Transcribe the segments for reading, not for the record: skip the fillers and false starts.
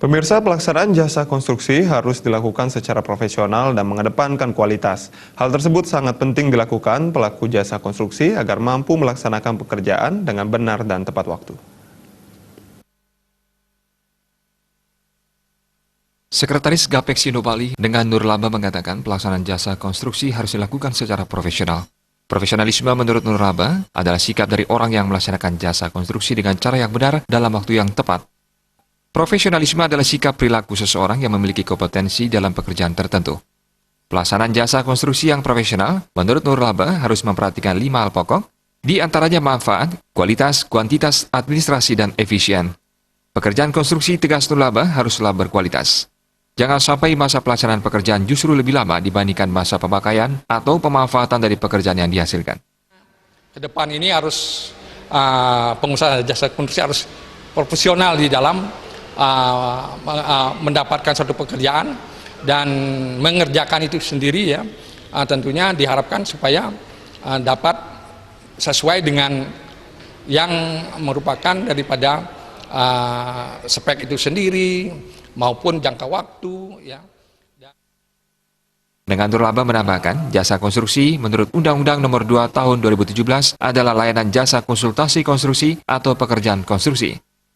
Pemirsa, pelaksanaan jasa konstruksi harus dilakukan secara profesional dan mengedepankan kualitas. Hal tersebut sangat penting dilakukan pelaku jasa konstruksi agar mampu melaksanakan pekerjaan dengan benar dan tepat waktu. Sekretaris Gapexindo Bali dengan Nur Lamba mengatakan pelaksanaan jasa konstruksi harus dilakukan secara profesional. Profesionalisme menurut Nur Lamba adalah sikap dari orang yang melaksanakan jasa konstruksi dengan cara yang benar dalam waktu yang tepat. Profesionalisme adalah sikap perilaku seseorang yang memiliki kompetensi dalam pekerjaan tertentu. Pelaksanaan jasa konstruksi yang profesional, menurut Nur Lamba, harus memperhatikan 5 hal pokok, di antaranya manfaat, kualitas, kuantitas, administrasi, dan efisien. Pekerjaan konstruksi, tegas Nur Lamba, haruslah berkualitas. Jangan sampai masa pelaksanaan pekerjaan justru lebih lama dibandingkan masa pemakaian atau pemanfaatan dari pekerjaan yang dihasilkan. Ke depan ini harus pengusaha jasa konstruksi harus profesional di dalam mendapatkan suatu pekerjaan dan mengerjakan itu sendiri ya. Tentunya diharapkan supaya dapat sesuai dengan yang merupakan daripada spek itu sendiri maupun jangka waktu ya. Dengan Nur Lamba menambahkan, jasa konstruksi menurut Undang-Undang Nomor 2 Tahun 2017 adalah layanan jasa konsultasi konstruksi atau pekerjaan konstruksi.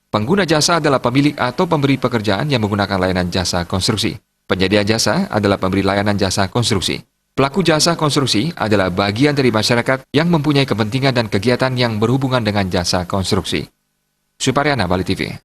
Pengguna jasa adalah pemilik atau pemberi pekerjaan yang menggunakan layanan jasa konstruksi. Penyedia jasa adalah pemberi layanan jasa konstruksi. Pelaku jasa konstruksi adalah bagian dari masyarakat yang mempunyai kepentingan dan kegiatan yang berhubungan dengan jasa konstruksi. Suparyana, Bali TV.